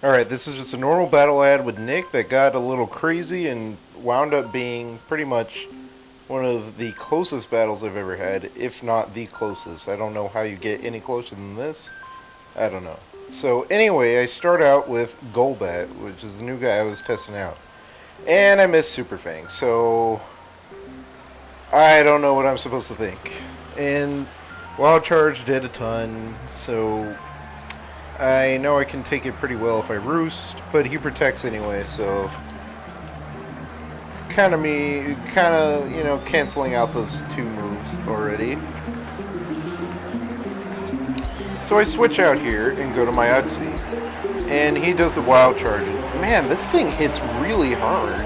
Alright, this is just a normal battle I had with Nick that got a little crazy and wound up being pretty much one of the closest battles I've ever had, if not the closest. I don't know how you get any closer than this. I don't know. So anyway, I start out with Golbat, which is the new guy I was testing out. And I missed Super Fang, so I don't know what I'm supposed to think. And Wild Charge did a ton, so I know I can take it pretty well if I roost, but he protects anyway, so it's kind of me, canceling out those two moves already. So I switch out here and go to my Uxie, and he does the Wild Charge. Man, this thing hits really hard.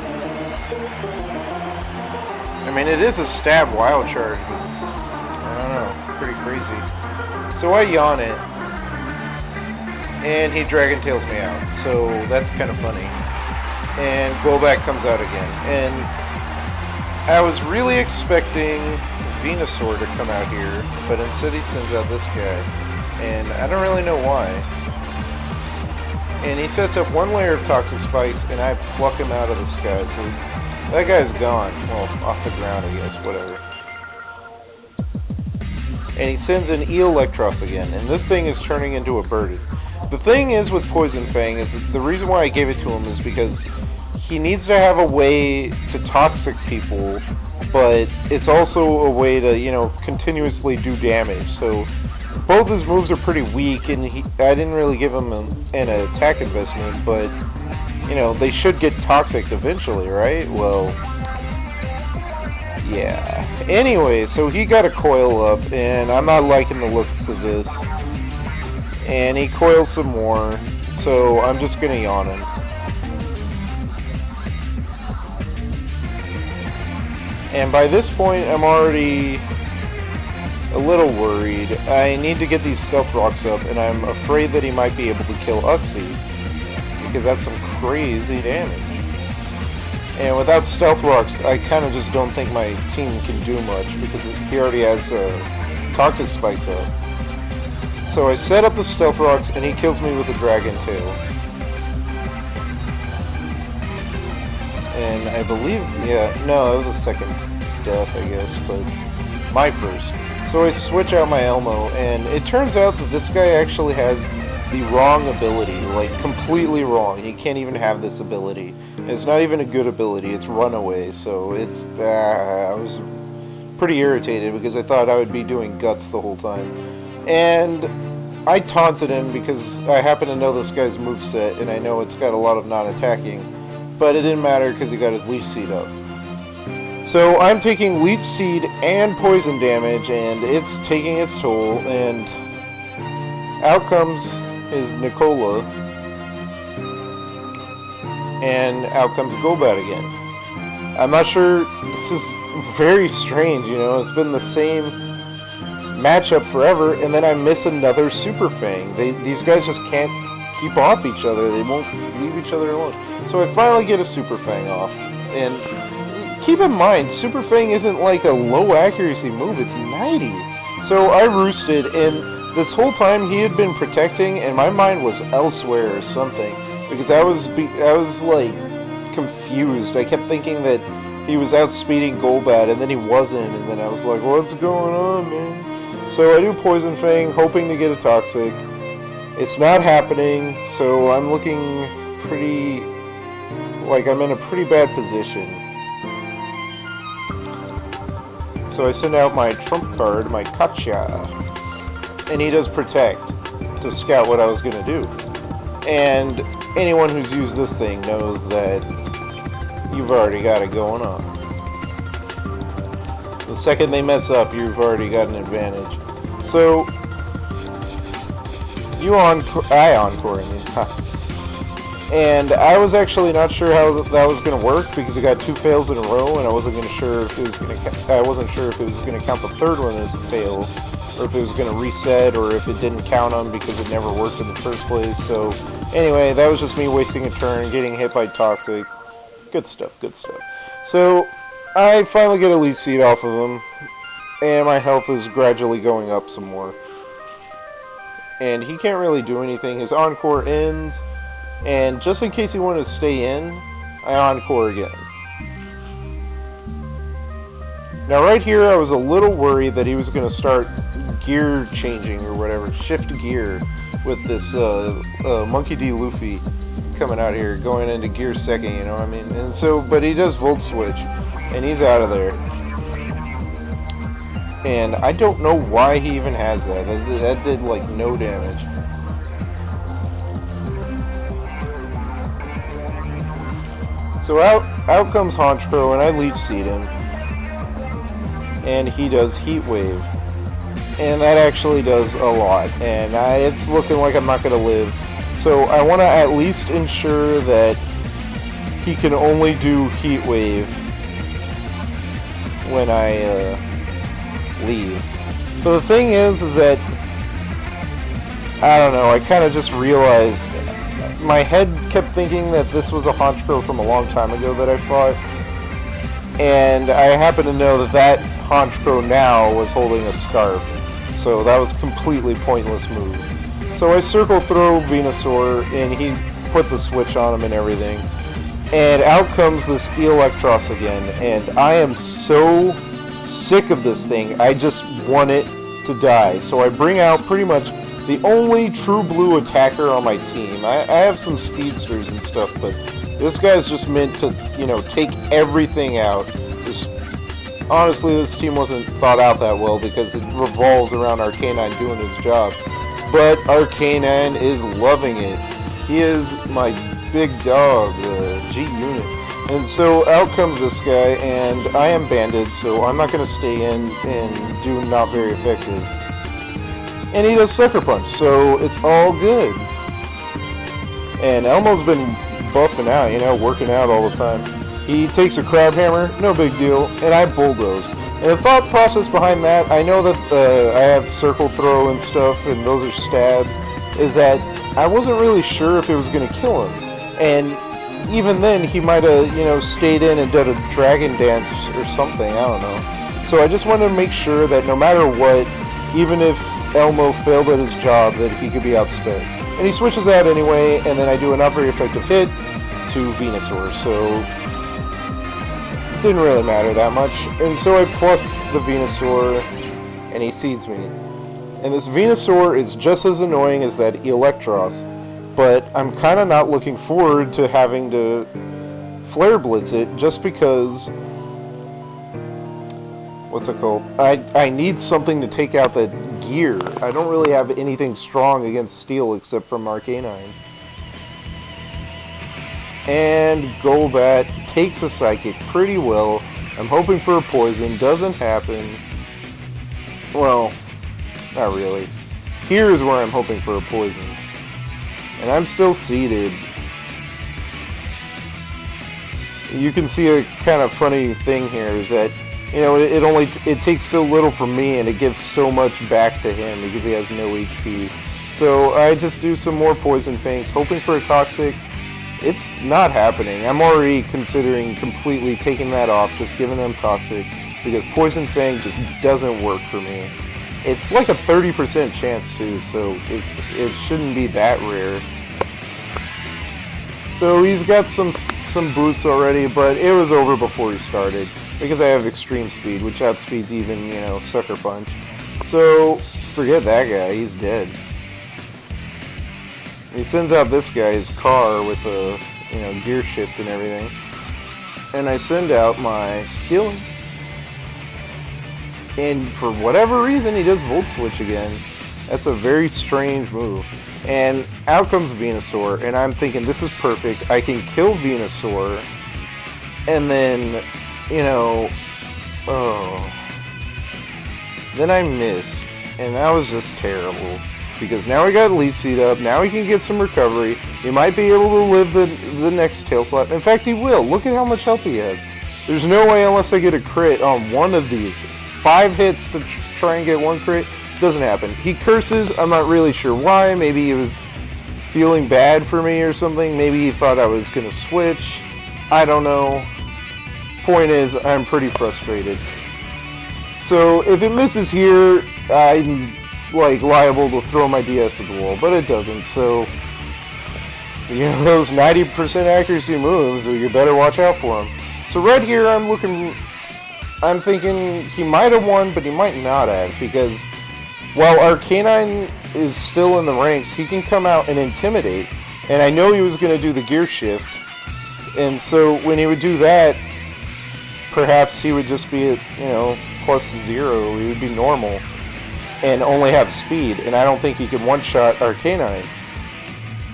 I mean, it is a stab Wild Charge, but I don't know, pretty crazy. So I yawn it, and he Dragon Tails me out, so that's kind of funny. And Golbat comes out again, and I was really expecting Venusaur to come out here, but instead he sends out this guy, and I don't really know why. And he sets up one layer of Toxic Spikes, and I pluck him out of the sky, so that guy's gone. Well, off the ground, I guess, whatever. And he sends an Electros again, and this thing is turning into a Birdie. The thing is with Poison Fang is that the reason why I gave it to him is because he needs to have a way to toxic people, but it's also a way to, continuously do damage. So both his moves are pretty weak, and I didn't really give him an attack investment, but, they should get toxic eventually, right? Well, yeah. Anyway, so he got a coil up, and I'm not liking the looks of this. And he coils some more, so I'm just gonna yawn him. And by this point, I'm already a little worried. I need to get these Stealth Rocks up, and I'm afraid that he might be able to kill Uxie, because that's some crazy damage. And without Stealth Rocks, I kind of just don't think my team can do much, because he already has Toxic Spikes up. So I set up the Stealth Rocks, and he kills me with a Dragon Tail. And I believe, no, that was a second death, I guess, but my first. So I switch out my Elmo, and it turns out that this guy actually has the wrong ability, like completely wrong. He can't even have this ability. And it's not even a good ability, it's Runaway, so I was pretty irritated because I thought I would be doing Guts the whole time. And I taunted him because I happen to know this guy's moveset, and I know it's got a lot of non-attacking, but it didn't matter because he got his Leech Seed up. So I'm taking Leech Seed and poison damage, and it's taking its toll, and out comes his Nicola, and out comes Golbat again. I'm not sure, this is very strange, it's been the same matchup forever, and then I miss another Super Fang. These guys just can't keep off each other. They won't leave each other alone. So I finally get a Super Fang off, and keep in mind, Super Fang isn't like a low accuracy move, it's 90. So I roosted, and this whole time he had been protecting, and my mind was elsewhere or something, because I was like confused. I kept thinking that he was outspeeding Golbat, and then he wasn't, and then I was like, what's going on, man? So I do Poison Fang, hoping to get a Toxic. It's not happening, so I'm looking pretty, like I'm in a pretty bad position. So I send out my trump card, my Katya, and he does Protect to scout what I was going to do. And anyone who's used this thing knows that you've already got it going on. The second they mess up, you've already got an advantage. So, I encore him. And I was actually not sure how that was going to work because I got 2 fails in a row, and I wasn't sure if it was going to count the third one as a fail, or if it was going to reset, or if it didn't count them because it never worked in the first place. So, anyway, that was just me wasting a turn, getting hit by Toxic. Good stuff, good stuff. So, I finally get a Leech Seed off of him, and my health is gradually going up some more. And he can't really do anything. His Encore ends, And just in case he wanted to stay in, I encore again. Now right here, I was a little worried that he was going to start gear changing or whatever, shift gear with this Monkey D. Luffy coming out here, going into gear second, you know what I mean? And so, but he does volt switch, and he's out of there. And I don't know why he even has that. That did like no damage. So out comes Honchkrow, and I Leech Seed him. And he does Heat Wave. And that actually does a lot. And it's looking like I'm not going to live. So I want to at least ensure that he can only do Heat Wave when I leave. But the thing is that, I don't know, I kind of just realized, my head kept thinking that this was a Honchkrow from a long time ago that I fought. And I happen to know that Honchkrow now was holding a Scarf. So that was a completely pointless move. So I circle throw Venusaur, and he put the switch on him and everything. And out comes this Eelektross again, and I am so sick of this thing. I just want it to die. So I bring out pretty much the only true blue attacker on my team. I have some speedsters and stuff, but this guy's just meant to, take everything out. Honestly, this team wasn't thought out that well because it revolves around Arcanine doing his job. But Arcanine is loving it. He is my big dog, G-Unit. And so out comes this guy, and I am banded, so I'm not going to stay in and do not very effective. And he does Sucker Punch, so it's all good. And Elmo's been buffing out, working out all the time. He takes a Crab Hammer, no big deal, and I Bulldoze. And the thought process behind that, I know that I have Circle Throw and stuff, and those are stabs, is that I wasn't really sure if it was going to kill him. And even then, he might have, stayed in and done a Dragon Dance or something, I don't know. So I just wanted to make sure that no matter what, even if Elmo failed at his job, that he could be outspent. And he switches out anyway, and then I do a not very effective hit to Venusaur, so it didn't really matter that much. And so I pluck the Venusaur, and he seeds me. And this Venusaur is just as annoying as that Eelektross, but I'm kind of not looking forward to having to Flare Blitz it, just because, what's it called? I need something to take out that gear. I don't really have anything strong against Steel except from Arcanine. And Golbat takes a Psychic pretty well. I'm hoping for a Poison. Doesn't happen. Well, not really. Here's where I'm hoping for a Poison. And I'm still seated. You can see a kind of funny thing here is that, it takes so little from me and it gives so much back to him because he has no HP. So I just do some more Poison Feints, hoping for a Toxic. It's not happening. I'm already considering completely taking that off, just giving them Toxic, because Poison Fang just doesn't work for me. It's like a 30% chance too, so it shouldn't be that rare. So he's got some boosts already, but it was over before he started, because I have Extreme Speed, which outspeeds even, Sucker Punch. So forget that guy, he's dead. He sends out this guy's car with a, gear shift and everything. And I send out my Skill. And for whatever reason, he does Volt Switch again. That's a very strange move. And out comes Venusaur, and I'm thinking, this is perfect. I can kill Venusaur, and then, then I missed. And that was just terrible. Because now we got Leaf Seed up, now he can get some recovery, he might be able to live the next Tail Slap. In fact, he will. Look at how much health he has. There's no way unless I get a crit on one of these. 5 hits to try and get 1 crit, doesn't happen. He curses, I'm not really sure why, maybe he was feeling bad for me or something, maybe he thought I was going to switch, I don't know. Point is, I'm pretty frustrated. So, if it misses here, I'm liable to throw my DS at the wall, but it doesn't, so You know, those 90% accuracy moves, you better watch out for them. So right here, I'm thinking he might have won, but he might not have, because while Arcanine is still in the ranks, he can come out and intimidate, and I know he was going to do the gear shift, and so when he would do that, perhaps he would just be at, +0, he would be normal, and only have speed, and I don't think he could one-shot Arcanine.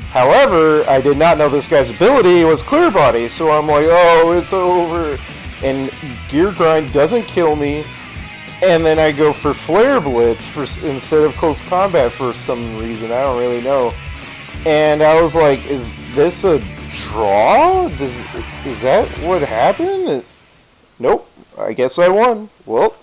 However, I did not know this guy's ability was Clear Body, so I'm like, oh, it's over. And Gear Grind doesn't kill me, and then I go for Flare Blitz instead of Close Combat for some reason, I don't really know. And I was like, is this a draw? Is that what happened? Nope, I guess I won. Well,